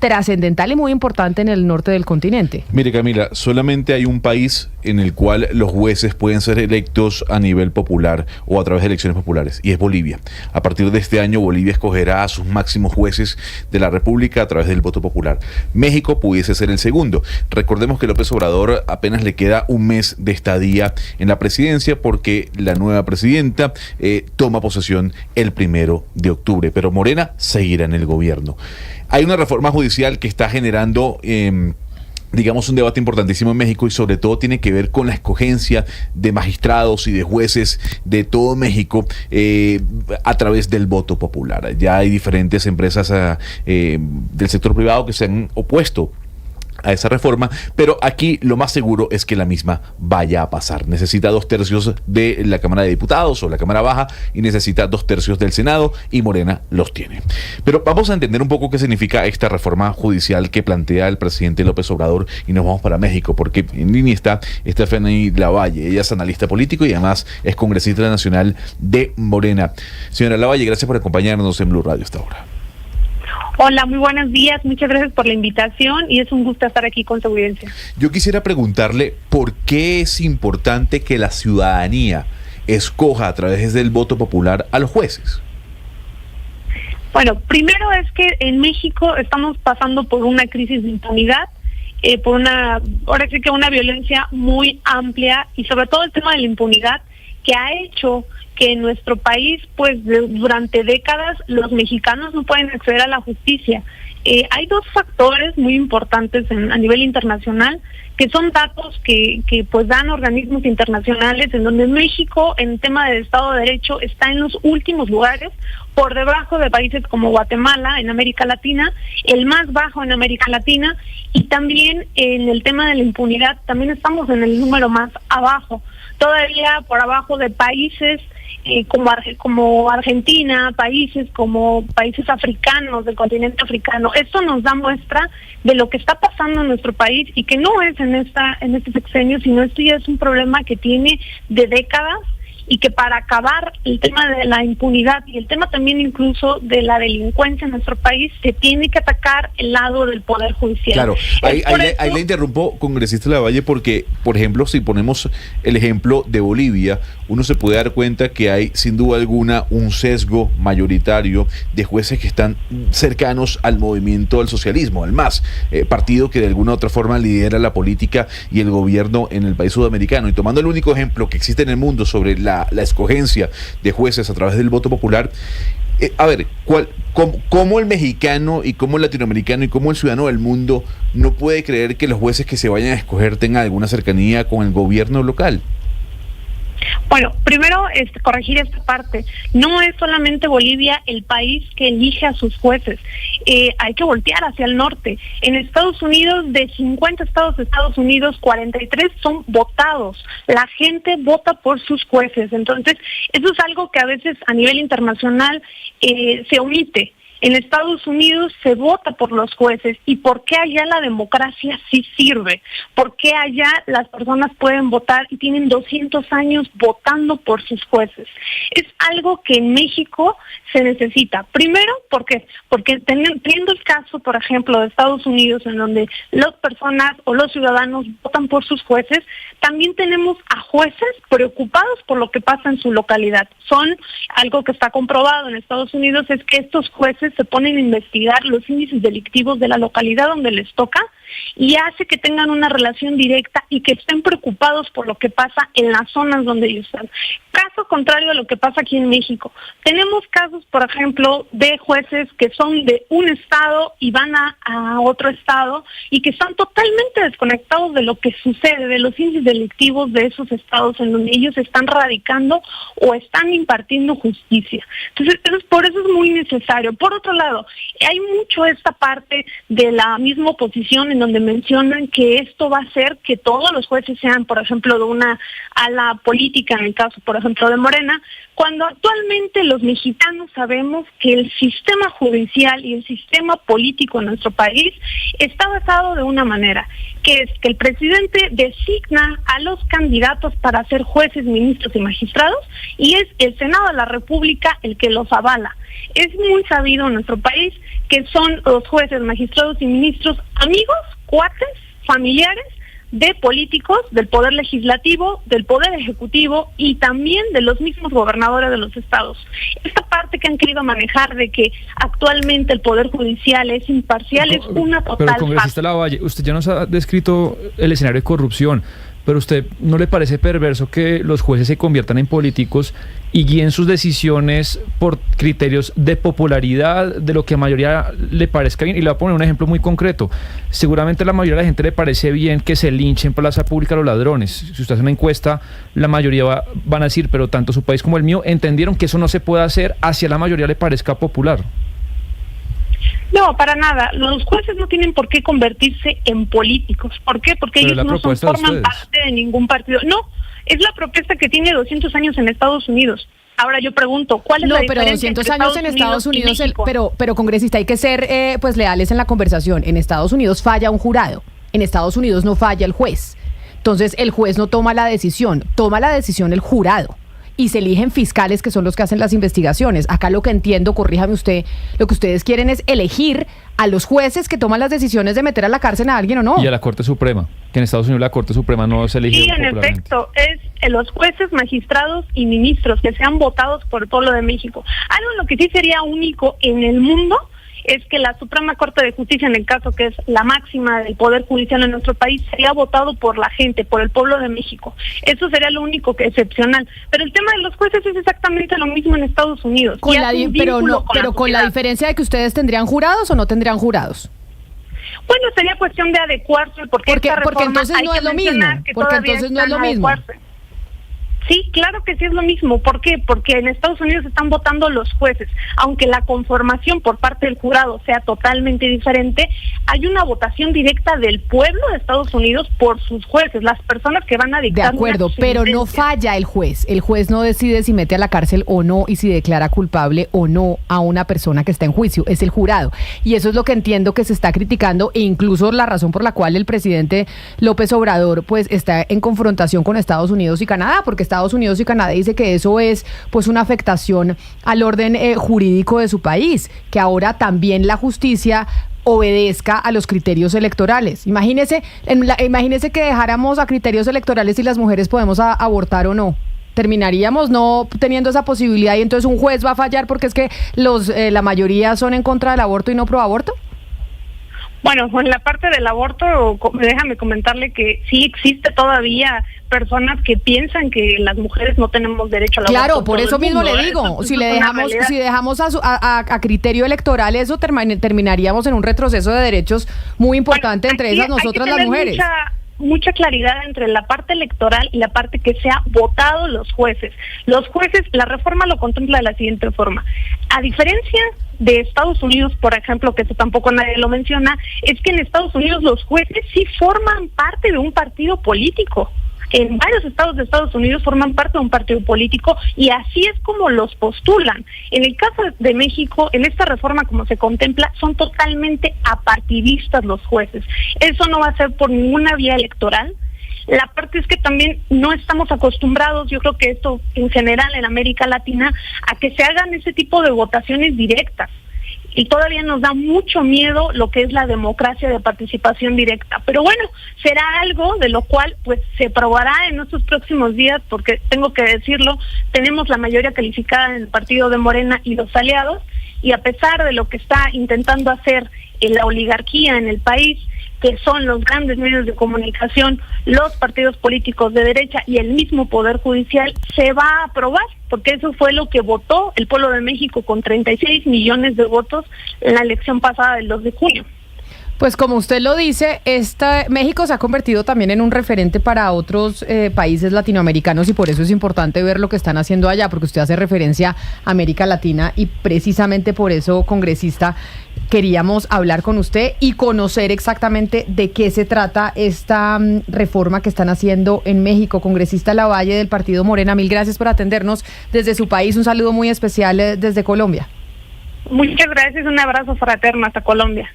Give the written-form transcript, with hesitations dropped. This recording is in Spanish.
trascendental y muy importante en el norte del continente. Mire, Camila, solamente hay un país en el cual los jueces pueden ser electos a nivel popular o a través de elecciones populares, y es Bolivia. A partir de este año, Bolivia escogerá a sus máximos jueces de la República a través del voto popular. México pudiese ser el segundo. Recordemos que López Obrador apenas le queda un mes de estadía en la presidencia porque la nueva presidenta toma posesión el 1 de octubre, pero Morena seguirá en el gobierno. Hay una reforma judicial que está generando digamos, un debate importantísimo en México, y sobre todo tiene que ver con la escogencia de magistrados y de jueces de todo México a través del voto popular. Ya hay diferentes empresas del sector privado que se han opuesto a esa reforma, pero aquí lo más seguro es que la misma vaya a pasar. Necesita 2/3 de la Cámara de Diputados o la Cámara Baja y necesita 2/3 del Senado, y Morena los tiene. Pero vamos a entender un poco qué significa esta reforma judicial que plantea el presidente López Obrador, y nos vamos para México porque en línea está Stephanie Lavalle. Ella es analista político y además es congresista nacional de Morena. Señora Lavalle, gracias por acompañarnos en Blue Radio hasta ahora. Hola, muy buenos días, muchas gracias por la invitación y es un gusto estar aquí con su audiencia. Yo quisiera preguntarle por qué es importante que la ciudadanía escoja a través del voto popular a los jueces. Bueno, primero es que en México estamos pasando por una crisis de impunidad, ahora sí que una violencia muy amplia, y sobre todo el tema de la impunidad que ha hecho que en nuestro país, pues durante décadas, los mexicanos no pueden acceder a la justicia. Hay dos factores muy importantes a nivel internacional, que son datos que pues dan organismos internacionales, en donde México, en tema de Estado de Derecho, está en los últimos lugares, por debajo de países como Guatemala, en América Latina, el más bajo en América Latina, y también en el tema de la impunidad, también estamos en el número más abajo, todavía por abajo de países como Argentina, países africanos, del continente africano. Esto nos da muestra de lo que está pasando en nuestro país, y que no es en este sexenio, sino esto ya es un problema que tiene de décadas, y que para acabar el tema de la impunidad y el tema también incluso de la delincuencia en nuestro país, se tiene que atacar el lado del Poder Judicial. Claro, ahí le interrumpo, congresista Lavalle, porque, por ejemplo, si ponemos el ejemplo de Bolivia, uno se puede dar cuenta que hay, sin duda alguna, un sesgo mayoritario de jueces que están cercanos al movimiento del socialismo, al MAS, partido que de alguna u otra forma lidera la política y el gobierno en el país sudamericano. Y tomando el único ejemplo que existe en el mundo sobre la escogencia de jueces a través del voto popular, a ver, ¿cómo el mexicano y cómo el latinoamericano y cómo el ciudadano del mundo no puede creer que los jueces que se vayan a escoger tengan alguna cercanía con el gobierno local? Bueno, primero corregir esta parte. No es solamente Bolivia el país que elige a sus jueces. Hay que voltear hacia el norte. En Estados Unidos, de 50 estados de Estados Unidos, 43 son votados. La gente vota por sus jueces. Entonces, eso es algo que a veces a nivel internacional se omite. En Estados Unidos se vota por los jueces. ¿Y por qué allá la democracia sí sirve? ¿Por qué allá las personas pueden votar y tienen 200 años votando por sus jueces? Es algo que en México se necesita. Primero, porque teniendo el caso, por ejemplo, de Estados Unidos, en donde las personas o los ciudadanos votan por sus jueces, también tenemos a jueces preocupados por lo que pasa en su localidad. Algo que está comprobado en Estados Unidos es que estos jueces se ponen a investigar los índices delictivos de la localidad donde les toca, y hace que tengan una relación directa y que estén preocupados por lo que pasa en las zonas donde ellos están. Caso contrario a lo que pasa aquí en México. Tenemos casos, por ejemplo, de jueces que son de un estado y van a otro estado, y que están totalmente desconectados de lo que sucede, de los índices delictivos de esos estados en donde ellos están radicando o están impartiendo justicia. Entonces, por eso es muy necesario. Por otro lado, hay mucho esta parte de la misma oposición en donde mencionan que esto va a hacer que todos los jueces sean, por ejemplo, de una ala política, en el caso, por ejemplo, dentro de Morena, cuando actualmente los mexicanos sabemos que el sistema judicial y el sistema político en nuestro país está basado de una manera, que es que el presidente designa a los candidatos para ser jueces, ministros y magistrados, y es el Senado de la República el que los avala. Es muy sabido en nuestro país que son los jueces, magistrados y ministros amigos, cuates, familiares de políticos, del poder legislativo, del poder ejecutivo y también de los mismos gobernadores de los estados. Esta parte que han querido manejar de que actualmente el poder judicial es imparcial es una total Pero congresista Lavalle, usted ya nos ha descrito el escenario de corrupción, pero ¿usted no le parece perverso que los jueces se conviertan en políticos y guíen sus decisiones por criterios de popularidad, de lo que a mayoría le parezca bien? Y le voy a poner un ejemplo muy concreto. Seguramente a la mayoría de la gente le parece bien que se linchen por la plaza pública a los ladrones. Si usted hace una encuesta, la mayoría van a decir, pero tanto su país como el mío entendieron que eso no se puede hacer hacia la mayoría le parezca popular. No, para nada. Los jueces no tienen por qué convertirse en políticos. ¿Por qué? Porque ellos no forman parte de ningún partido. No, es la propuesta que tiene 200 años en Estados Unidos. Ahora yo pregunto, ¿cuál es la diferencia? No, pero 200 años en Estados Unidos, pero congresista, hay que ser pues leales en la conversación. En Estados Unidos falla un jurado, en Estados Unidos no falla el juez. Entonces el juez no toma la decisión el jurado. Y se eligen fiscales que son los que hacen las investigaciones. Acá lo que entiendo, corríjame usted, lo que ustedes quieren es elegir a los jueces que toman las decisiones de meter a la cárcel a alguien o no. Y a la Corte Suprema, que en Estados Unidos la Corte Suprema no se elige popularmente. Sí, en efecto, es los jueces, magistrados y ministros que sean votados por el pueblo de México. Algo en lo que sí sería único en el mundo es que la Suprema Corte de Justicia, en el caso que es la máxima del Poder Judicial en nuestro país, sería votado por la gente, por el pueblo de México. Eso sería lo único que excepcional. Pero el tema de los jueces es exactamente lo mismo en Estados Unidos. Pero con la diferencia de que ustedes tendrían jurados o no tendrían jurados. Bueno, sería cuestión de adecuarse, porque entonces no es lo mismo. Porque entonces no es lo mismo. Sí, claro que sí es lo mismo. ¿Por qué? Porque en Estados Unidos están votando los jueces. Aunque la conformación por parte del jurado sea totalmente diferente, hay una votación directa del pueblo de Estados Unidos por sus jueces, las personas que van a dictar. De acuerdo, pero no falla el juez. El juez no decide si mete a la cárcel o no y si declara culpable o no a una persona que está en juicio. Es el jurado. Y eso es lo que entiendo que se está criticando e incluso la razón por la cual el presidente López Obrador pues está en confrontación con Estados Unidos y Canadá, porque Estados Unidos y Canadá dice que eso es pues una afectación al orden jurídico de su país, que ahora también la justicia obedezca a los criterios electorales. Imagínese que dejáramos a criterios electorales si las mujeres podemos abortar o no. Terminaríamos no teniendo esa posibilidad y entonces un juez va a fallar porque es que la mayoría son en contra del aborto y no pro aborto. Bueno, en la parte del aborto, déjame comentarle que sí existe todavía personas que piensan que las mujeres no tenemos derecho al aborto. Claro, por eso mismo le digo, si dejamos a criterio electoral eso, terminaríamos en un retroceso de derechos muy importante, entre esas nosotras las mujeres. Mucha claridad entre la parte electoral y la parte que se ha votado los jueces. Los jueces, la reforma lo contempla de la siguiente forma. A diferencia de Estados Unidos, por ejemplo, que eso tampoco nadie lo menciona, es que en Estados Unidos los jueces sí forman parte de un partido político. En varios estados de Estados Unidos forman parte de un partido político y así es como los postulan. En el caso de México, en esta reforma como se contempla, son totalmente apartidistas los jueces. Eso no va a ser por ninguna vía electoral. La parte es que también no estamos acostumbrados, yo creo que esto en general en América Latina, a que se hagan ese tipo de votaciones directas. Y todavía nos da mucho miedo lo que es la democracia de participación directa. Pero bueno, será algo de lo cual pues se probará en estos próximos días, porque tengo que decirlo, tenemos la mayoría calificada en el partido de Morena y los aliados, y a pesar de lo que está intentando hacer la oligarquía en el país, que son los grandes medios de comunicación, los partidos políticos de derecha y el mismo Poder Judicial, se va a aprobar, porque eso fue lo que votó el pueblo de México con 36 millones de votos en la elección pasada del 2 de junio. Pues como usted lo dice, México se ha convertido también en un referente para otros países latinoamericanos y por eso es importante ver lo que están haciendo allá, porque usted hace referencia a América Latina y precisamente por eso, congresista, queríamos hablar con usted y conocer exactamente de qué se trata esta reforma que están haciendo en México. Congresista Lavalle del Partido Morena, mil gracias por atendernos desde su país. Un saludo muy especial desde Colombia. Muchas gracias, un abrazo fraterno hasta Colombia.